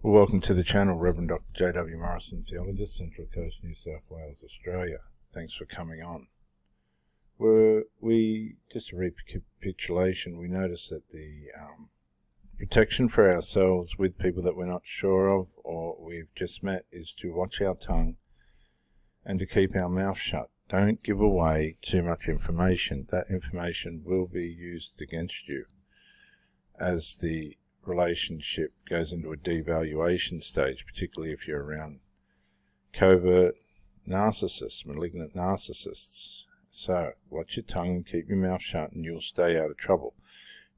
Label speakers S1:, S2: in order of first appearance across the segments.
S1: Well, welcome to the channel, Reverend Dr. J.W. Morrison, Theologist, Central Coast, New South Wales, Australia. Thanks for coming on. Just a recapitulation, we noticed that the protection for ourselves with people that we're not sure of or we've just met is to watch our tongue and to keep our mouth shut. Don't give away too much information. That information will be used against you as the relationship goes into a devaluation stage, particularly if you're around covert narcissists, malignant narcissists. So watch your tongue and keep your mouth shut and you'll stay out of trouble.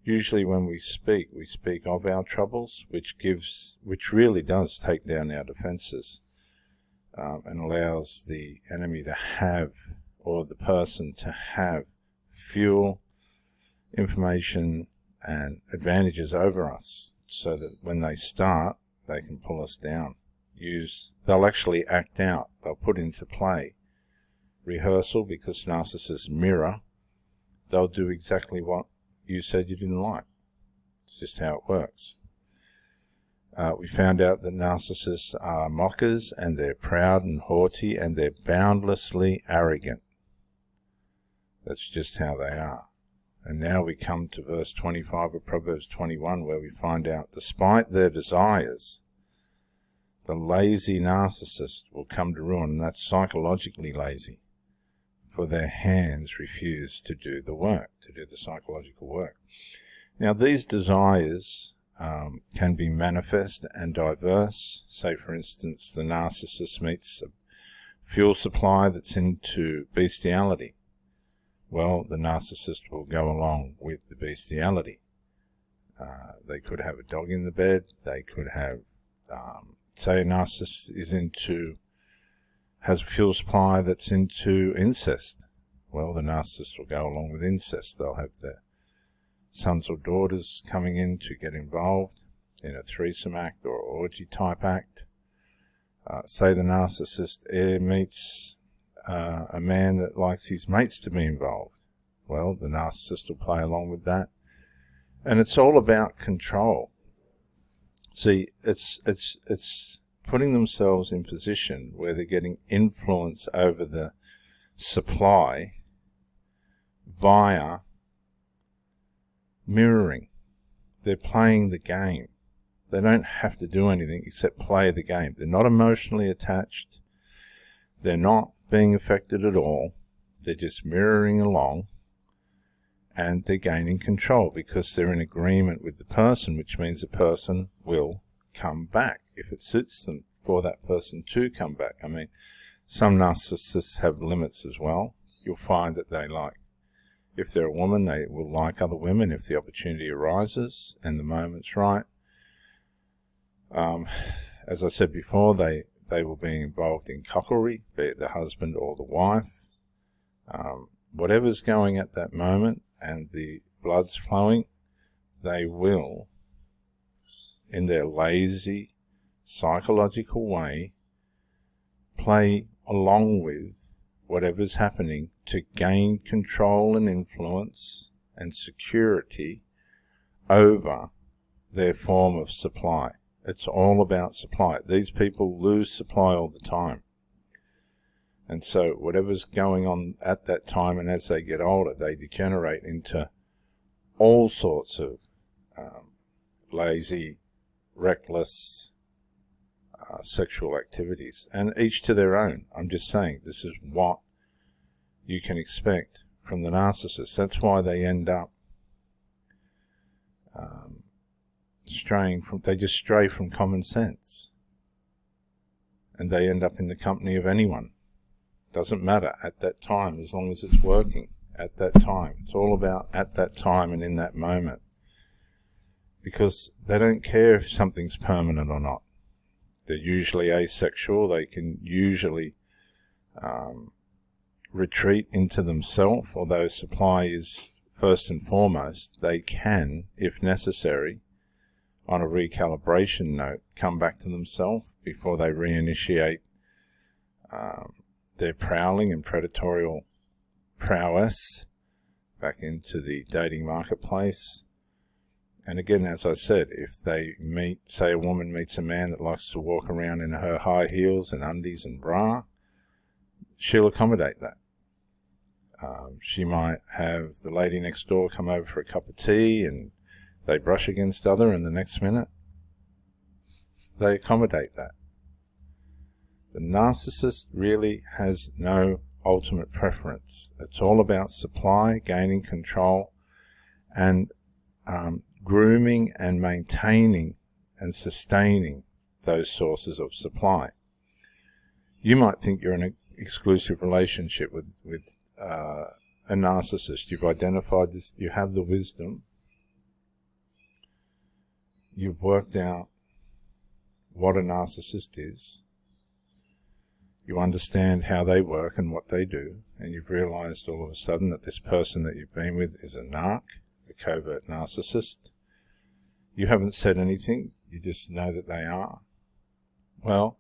S1: Usually when we speak of our troubles, which really does take down our defenses and allows the enemy to have, or the person to have, fuel, information and advantages over us, so that when they start, they can pull us down. They'll actually act out, they'll put into play rehearsal, because narcissists mirror. They'll do exactly what you said you didn't like. It's just how it works. We found out that narcissists are mockers, and they're proud and haughty, and they're boundlessly arrogant. That's just how they are. And now we come to verse 25 of Proverbs 21, where we find out, despite their desires, the lazy narcissist will come to ruin, and that's psychologically lazy, for their hands refuse to do the work, to do the psychological work. Now, these desires can be manifest and diverse. Say, for instance, the narcissist meets a fuel supply that's into bestiality. Well, the narcissist will go along with the bestiality. They could have a dog in the bed. They could have, say a narcissist has a fuel supply that's into incest. Well, the narcissist will go along with incest. They'll have their sons or daughters coming in to get involved in a threesome act or orgy type act. Say the narcissist meets a man that likes his mates to be involved. Well, the narcissist will play along with that. And it's all about control. See, it's putting themselves in position where they're getting influence over the supply via mirroring. They're playing the game. They don't have to do anything except play the game. They're not emotionally attached. They're not being affected at all. They're just mirroring along, and they're gaining control because they're in agreement with the person, which means the person will come back if it suits them for that person to come back. I mean, some narcissists have limits as well. You'll find that if they're a woman, they will like other women if the opportunity arises and the moment's right. As I said before, they will be involved in cuckoldry, be it the husband or the wife. Whatever's going at that moment and the blood's flowing, they will, in their lazy, psychological way, play along with whatever's happening to gain control and influence and security over their form of supply. It's all about supply. These people lose supply all the time. And so whatever's going on at that time, and as they get older, they degenerate into all sorts of lazy, reckless sexual activities. And each to their own. I'm just saying, this is what you can expect from the narcissist. That's why they end up they just stray from common sense, and they end up in the company of anyone. Doesn't matter at that time, as long as it's working at that time. It's all about at that time and in that moment, because they don't care if something's permanent or not. They're usually asexual. They can usually retreat into themselves, although supply is first and foremost. They can, if necessary, on a recalibration note, come back to themselves before they reinitiate their prowling and predatorial prowess back into the dating marketplace. And again, as I said, if they meet, say a woman meets a man that likes to walk around in her high heels and undies and bra, she'll accommodate that. She might have the lady next door come over for a cup of tea and they brush against other, and the next minute they accommodate that. The narcissist really has no ultimate preference. It's all about supply, gaining control, and grooming and maintaining and sustaining those sources of supply. You might think you're in an exclusive relationship with a narcissist. You've identified this, you have the wisdom, you've worked out what a narcissist is, you understand how they work and what they do, and you've realized all of a sudden that this person that you've been with is a narc, a covert narcissist. You haven't said anything, you just know that they are. Well,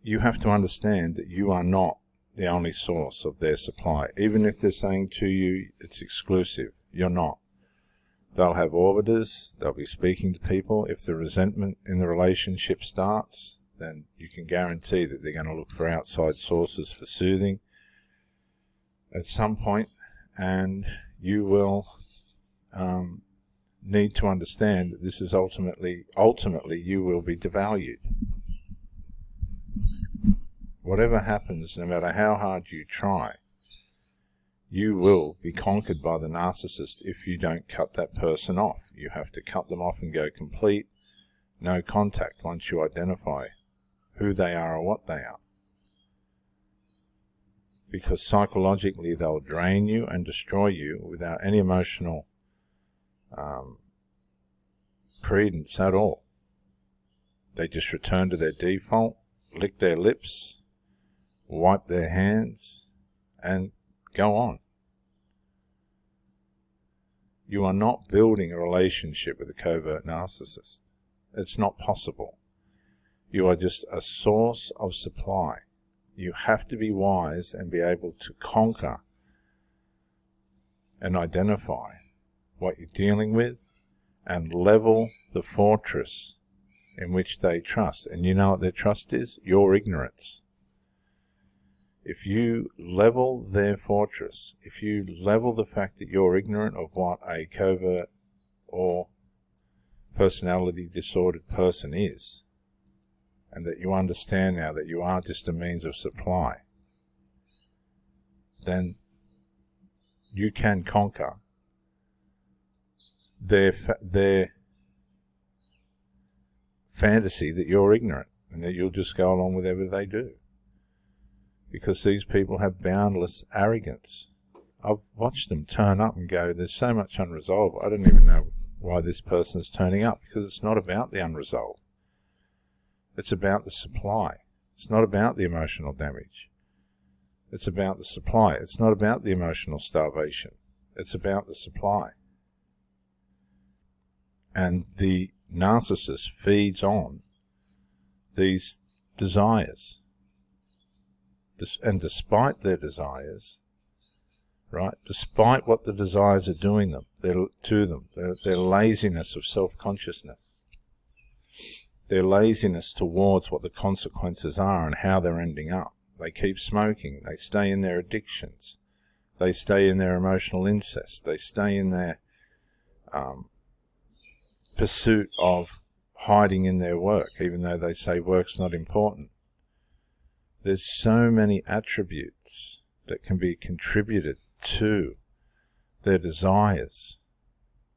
S1: you have to understand that you are not the only source of their supply. Even if they're saying to you it's exclusive, you're not. They'll have orbiters, they'll be speaking to people. If the resentment in the relationship starts, then you can guarantee that they're going to look for outside sources for soothing at some point, and you will need to understand that this is ultimately you will be devalued. Whatever happens, no matter how hard you try, you will be conquered by the narcissist if you don't cut that person off. You have to cut them off and go complete, no contact once you identify who they are or what they are. Because psychologically they'll drain you and destroy you without any emotional credence at all. They just return to their default, lick their lips, wipe their hands, and go on. You are not building a relationship with a covert narcissist. It's not possible. You are just a source of supply. You have to be wise and be able to conquer and identify what you're dealing with and level the fortress in which they trust. And you know what their trust is? Your ignorance. If you level their fortress, if you level the fact that you're ignorant of what a covert or personality disordered person is, and that you understand now that you are just a means of supply, then you can conquer their fantasy that you're ignorant and that you'll just go along with whatever they do. Because these people have boundless arrogance. I've watched them turn up and go, there's so much unresolved, I don't even know why this person's turning up, because it's not about the unresolved. It's about the supply. It's not about the emotional damage. It's about the supply. It's not about the emotional starvation. It's about the supply. And the narcissist feeds on these desires. And despite their desires, right, despite what the desires are doing to them, their laziness of self-consciousness, their laziness towards what the consequences are and how they're ending up. They keep smoking, they stay in their addictions, they stay in their emotional incest, they stay in their pursuit of hiding in their work, even though they say work's not important. There's so many attributes that can be contributed to their desires,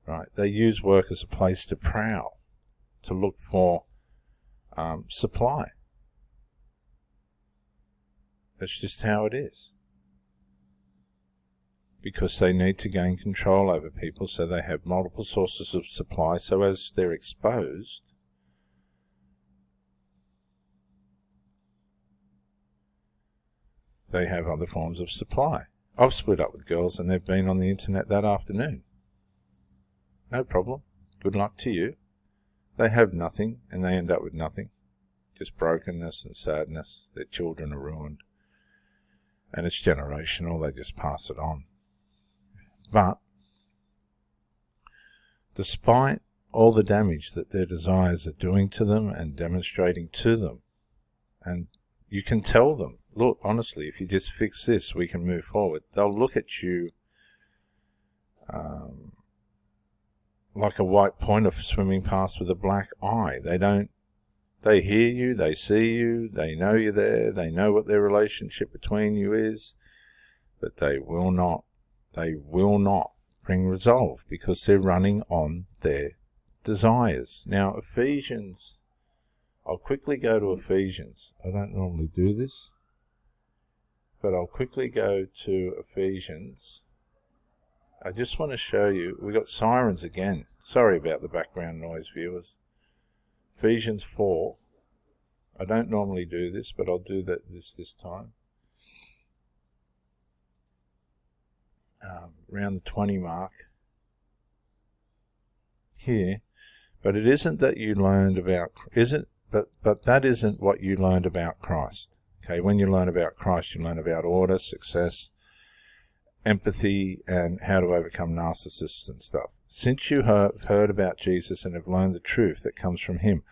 S1: right? They use work as a place to prowl, to look for supply. That's just how it is. Because they need to gain control over people, so they have multiple sources of supply, so as they're exposed, they have other forms of supply. I've split up with girls and they've been on the internet that afternoon. No problem. Good luck to you. They have nothing and they end up with nothing. Just brokenness and sadness. Their children are ruined. And it's generational. They just pass it on. But despite all the damage that their desires are doing to them and demonstrating to them. And you can tell them, look, honestly, if you just fix this, we can move forward. They'll look at you like a white pointer swimming past with a black eye. They hear you, they see you, they know you're there, they know what their relationship between you is, but they will not bring resolve because they're running on their desires. Now, Ephesians, I'll quickly go to Ephesians. I don't normally do this, but I'll quickly go to Ephesians. I just want to show you, we've got sirens again. Sorry about the background noise, viewers. Ephesians 4. I don't normally do this, but I'll do this time. Around the 20 mark here. But it isn't that you learned about, but that isn't what you learned about Christ. Okay, when you learn about Christ, you learn about order, success, empathy, and how to overcome narcissists and stuff. Since you have heard about Jesus and have learned the truth that comes from him,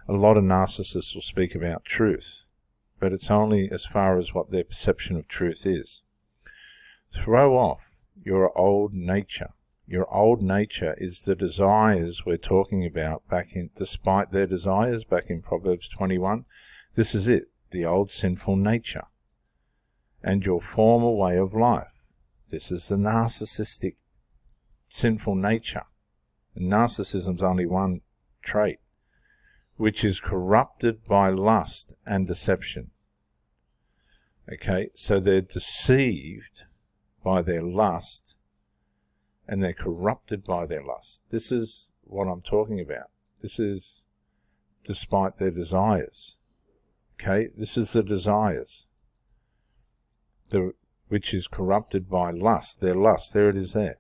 S1: a lot of narcissists will speak about truth, but it's only as far as what their perception of truth is. Throw off your old nature. Your old nature is the desires we're talking about despite their desires, back in Proverbs 21. This is it, the old sinful nature. And your former way of life. This is the narcissistic sinful nature. And narcissism's only one trait, which is corrupted by lust and deception. Okay, so they're deceived by their lust, and they're corrupted by their lust. This is what I'm talking about. This is despite their desires. Okay, this is the desires, which is corrupted by lust. Their lust, there it is there,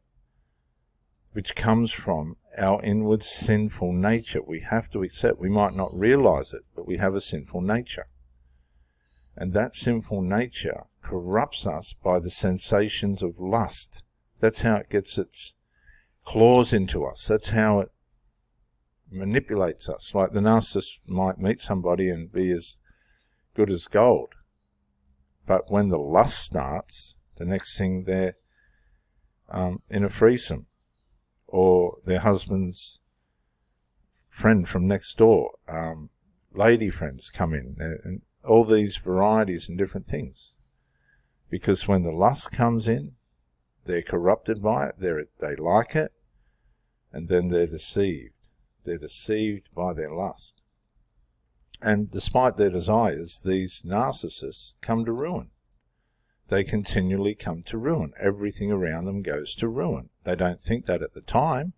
S1: which comes from our inward sinful nature. We have to accept, we might not realize it, but we have a sinful nature. And that sinful nature corrupts us by the sensations of lust. That's how it gets its claws into us. That's how it manipulates us. Like the narcissist might meet somebody and be as good as gold. But when the lust starts, the next thing they're in a threesome. Or their husband's friend from next door. Lady friends come in. And all these varieties and different things. Because when the lust comes in, they're corrupted by it, they like it, and then they're deceived. They're deceived by their lust. And despite their desires, these narcissists come to ruin. They continually come to ruin. Everything around them goes to ruin. They don't think that at the time,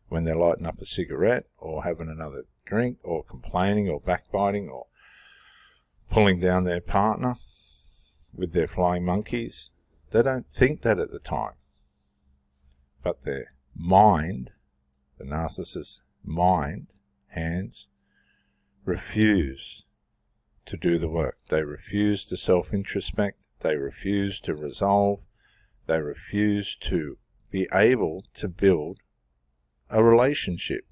S1: when they're lighting up a cigarette, or having another drink, or complaining, or backbiting, or pulling down their partner with their flying monkeys. They don't think that at the time. But their mind, the narcissist's mind, hands, refuse to do the work. They refuse to self-introspect. They refuse to resolve. They refuse to be able to build a relationship.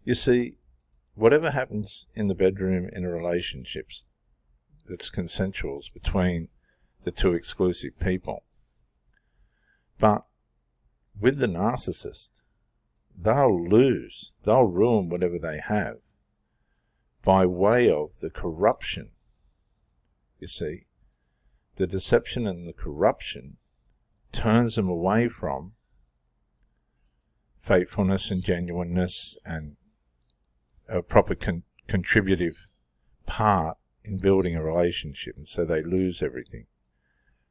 S1: You see, whatever happens in the bedroom in a relationship that's consensual between the two exclusive people. But with the narcissist, they'll lose, they'll ruin whatever they have by way of the corruption. You see, the deception and the corruption turns them away from faithfulness and genuineness and a proper contributive part in building a relationship, and so they lose everything.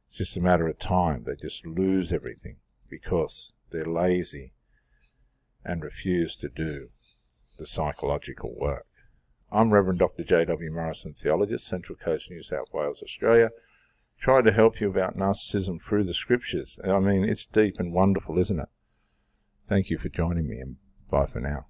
S1: It's just a matter of time. They just lose everything because they're lazy and refuse to do the psychological work. I'm Reverend Dr. J.W. Morrison, theologist, Central Coast, New South Wales, Australia. Try to help you about narcissism through the scriptures. I mean, it's deep and wonderful, isn't it? Thank you for joining me, and bye for now.